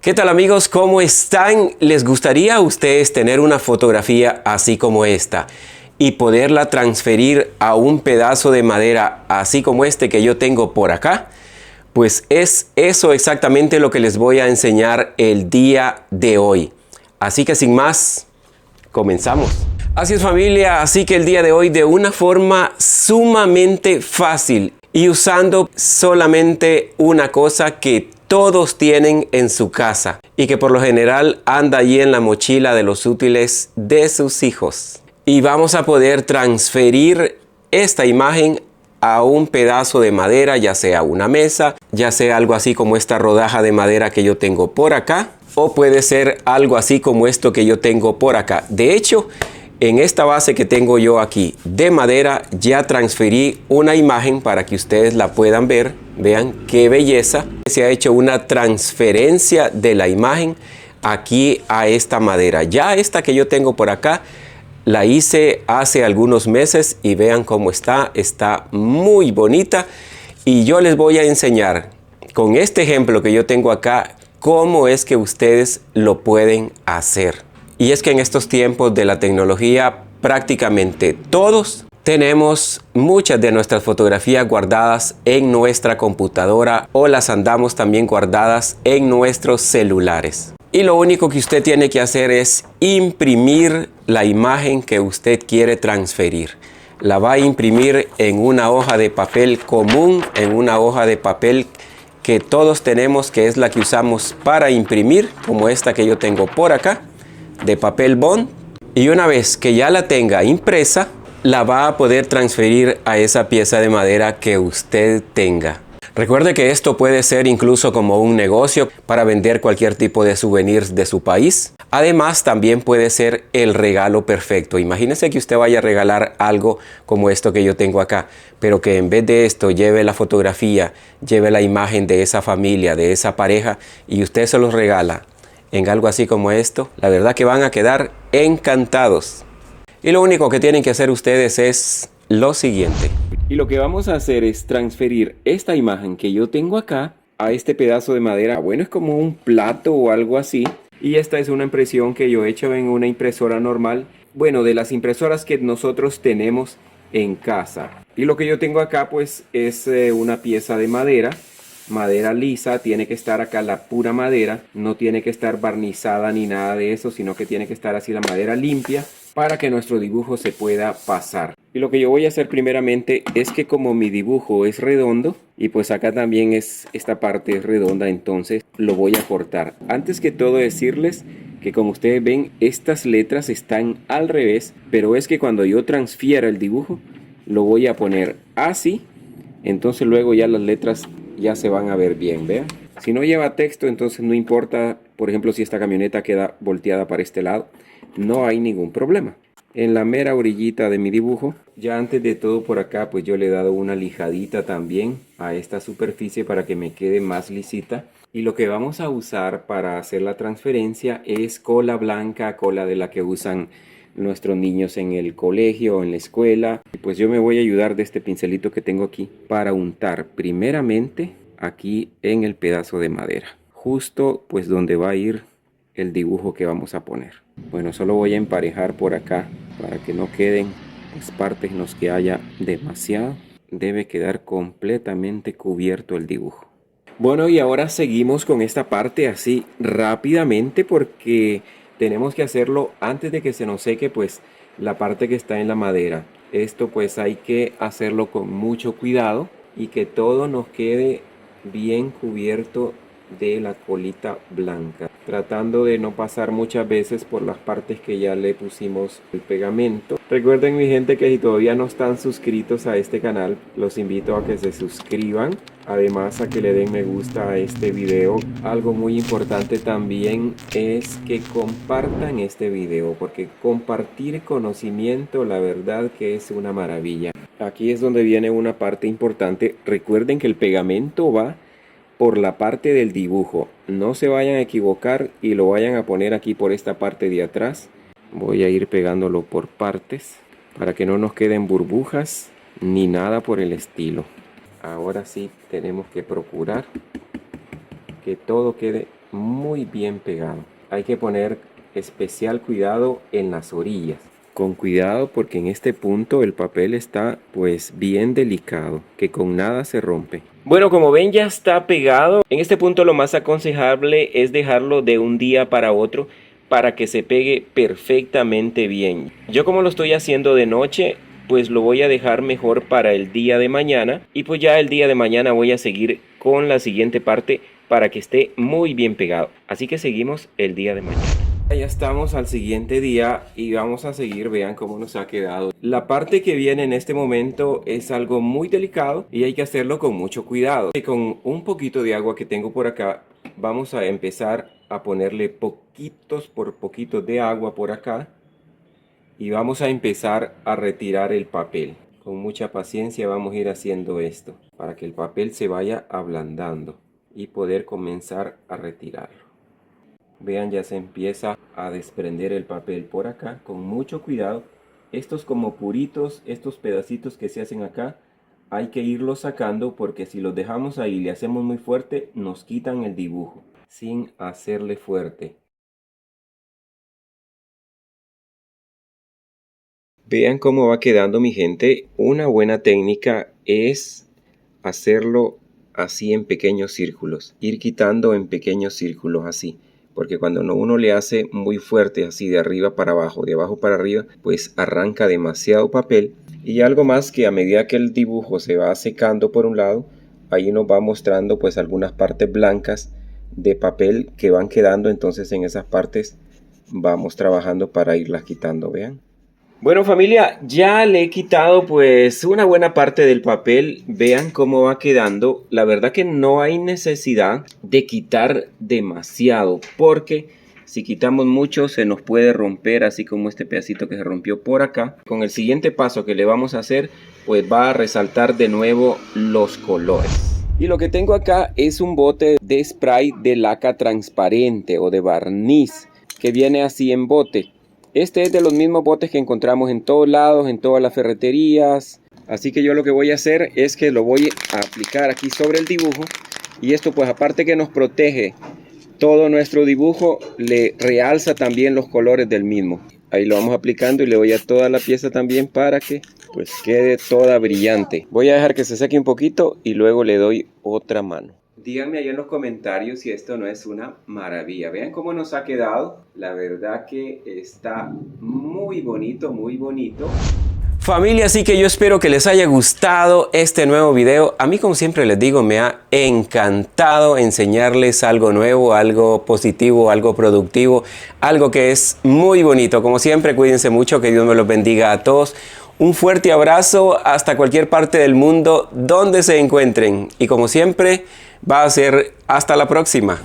¿Qué tal amigos? ¿Cómo están? ¿Les gustaría a ustedes tener una fotografía así como esta y poderla transferir a un pedazo de madera así como este que yo tengo por acá? Pues es eso exactamente lo que les voy a enseñar el día de hoy. Así que sin más, comenzamos. Así es familia, así que el día de hoy de una forma sumamente fácil y usando solamente una cosa que todos tienen en su casa y que por lo general anda allí en la mochila de los útiles de sus hijos. Y vamos a poder transferir esta imagen a un pedazo de madera, ya sea una mesa, ya sea algo así como esta rodaja de madera que yo tengo por acá, o puede ser algo así como esto que yo tengo por acá. De hecho, en esta base que tengo yo aquí de madera ya transferí una imagen para que ustedes la puedan ver. Vean qué belleza. Se ha hecho una transferencia de la imagen aquí a esta madera. Ya esta que yo tengo por acá la hice hace algunos meses y vean cómo está. Está muy bonita y yo les voy a enseñar con este ejemplo que yo tengo acá cómo es que ustedes lo pueden hacer. Y es que en estos tiempos de la tecnología prácticamente todos tenemos muchas de nuestras fotografías guardadas en nuestra computadora o las andamos también guardadas en nuestros celulares. Y lo único que usted tiene que hacer es imprimir la imagen que usted quiere transferir. La va a imprimir en una hoja de papel común, en una hoja de papel que todos tenemos, que es la que usamos para imprimir, como esta que yo tengo por acá, de papel bond. Y una vez que ya la tenga impresa, la va a poder transferir a esa pieza de madera que usted tenga. Recuerde que esto puede ser incluso como un negocio para vender cualquier tipo de souvenirs de su país. Además, también puede ser el regalo perfecto. Imagínese que usted vaya a regalar algo como esto que yo tengo acá, pero que en vez de esto lleve la fotografía, lleve la imagen de esa familia, de esa pareja, y usted se los regala en algo así como esto. La verdad que van a quedar encantados. Y lo único que tienen que hacer ustedes es lo siguiente. Y lo que vamos a hacer es transferir esta imagen que yo tengo acá a este pedazo de madera. Bueno, es como un plato o algo así. Y esta es una impresión que yo he hecho en una impresora normal. Bueno, de las impresoras que nosotros tenemos en casa. Y lo que yo tengo acá pues es una pieza de madera. Madera lisa, tiene que estar acá la pura madera. No tiene que estar barnizada ni nada de eso, sino que tiene que estar así la madera limpia para que nuestro dibujo se pueda pasar. Y lo que yo voy a hacer primeramente es que como mi dibujo es redondo y pues acá también esta parte es redonda, entonces lo voy a cortar. Antes que todo decirles que como ustedes ven estas letras están al revés, pero es que cuando yo transfiera el dibujo lo voy a poner así, entonces luego ya las letras ya se van a ver bien, vean. Si no lleva texto, entonces no importa, por ejemplo, si esta camioneta queda volteada para este lado, no hay ningún problema. En la mera orillita de mi dibujo, ya antes de todo por acá, pues yo le he dado una lijadita también a esta superficie para que me quede más lisita. Y lo que vamos a usar para hacer la transferencia es cola blanca, cola de la que usan nuestros niños en el colegio o en la escuela. Y pues yo me voy a ayudar de este pincelito que tengo aquí para untar primeramente aquí en el pedazo de madera, justo pues donde va a ir el dibujo que vamos a poner. Bueno, solo voy a emparejar por acá para que no queden las partes en las que haya demasiado. Debe quedar completamente cubierto el dibujo. Bueno, y ahora seguimos con esta parte así rápidamente porque tenemos que hacerlo antes de que se nos seque pues la parte que está en la madera. Esto pues hay que hacerlo con mucho cuidado y que todo nos quede bien cubierto de la colita blanca, tratando de no pasar muchas veces por las partes que ya le pusimos el pegamento. Recuerden mi gente que si todavía no están suscritos a este canal, los invito a que se suscriban, además a que le den me gusta a este video. Algo muy importante también es que compartan este video, porque compartir conocimiento la verdad que es una maravilla. Aquí es donde viene una parte importante. Recuerden que el pegamento va por la parte del dibujo, no se vayan a equivocar y lo vayan a poner aquí por esta parte de atrás. Voy a ir pegándolo por partes para que no nos queden burbujas ni nada por el estilo. Ahora sí tenemos que procurar que todo quede muy bien pegado. Hay que poner especial cuidado en las orillas. Con cuidado porque en este punto el papel está pues bien delicado, que con nada se rompe. Bueno, como ven ya está pegado. En este punto lo más aconsejable es dejarlo de un día para otro para que se pegue perfectamente bien. Yo como lo estoy haciendo de noche, pues lo voy a dejar mejor para el día de mañana. Y pues ya el día de mañana voy a seguir con la siguiente parte para que esté muy bien pegado. Así que seguimos el día de mañana. Ya estamos al siguiente día y vamos a seguir, vean cómo nos ha quedado. La parte que viene en este momento es algo muy delicado y hay que hacerlo con mucho cuidado. Y con un poquito de agua que tengo por acá, vamos a empezar a ponerle poquitos por poquitos de agua por acá. Y vamos a empezar a retirar el papel. Con mucha paciencia vamos a ir haciendo esto para que el papel se vaya ablandando y poder comenzar a retirarlo. Vean, ya se empieza a desprender el papel por acá con mucho cuidado. Estos como puritos, estos pedacitos que se hacen acá, hay que irlos sacando porque si los dejamos ahí y le hacemos muy fuerte, nos quitan el dibujo sin hacerle fuerte. Vean cómo va quedando, mi gente. Una buena técnica es hacerlo así en pequeños círculos, ir quitando en pequeños círculos así. Porque cuando uno le hace muy fuerte así de arriba para abajo, de abajo para arriba, pues arranca demasiado papel. Y algo más que a medida que el dibujo se va secando por un lado, ahí nos va mostrando pues algunas partes blancas de papel que van quedando. Entonces en esas partes vamos trabajando para irlas quitando, vean. Bueno, familia, ya le he quitado pues una buena parte del papel. Vean cómo va quedando. La verdad que no hay necesidad de quitar demasiado porque si quitamos mucho se nos puede romper, así como este pedacito que se rompió por acá. Con el siguiente paso que le vamos a hacer, pues va a resaltar de nuevo los colores. Y lo que tengo acá es un bote de spray de laca transparente o de barniz que viene así en bote. Este es de los mismos botes que encontramos en todos lados, en todas las ferreterías. Así que yo lo que voy a hacer es que lo voy a aplicar aquí sobre el dibujo. Y esto pues aparte que nos protege todo nuestro dibujo, le realza también los colores del mismo. Ahí lo vamos aplicando y le voy a toda la pieza también para que pues quede toda brillante. Voy a dejar que se seque un poquito y luego le doy otra mano. Díganme ahí en los comentarios si esto no es una maravilla. Vean cómo nos ha quedado. La verdad que está muy bonito, muy bonito. Familia, así que yo espero que les haya gustado este nuevo video. A mí, como siempre les digo, me ha encantado enseñarles algo nuevo, algo positivo, algo productivo, algo que es muy bonito. Como siempre, cuídense mucho, que Dios me los bendiga a todos. Un fuerte abrazo hasta cualquier parte del mundo donde se encuentren. Y como siempre, va a ser hasta la próxima.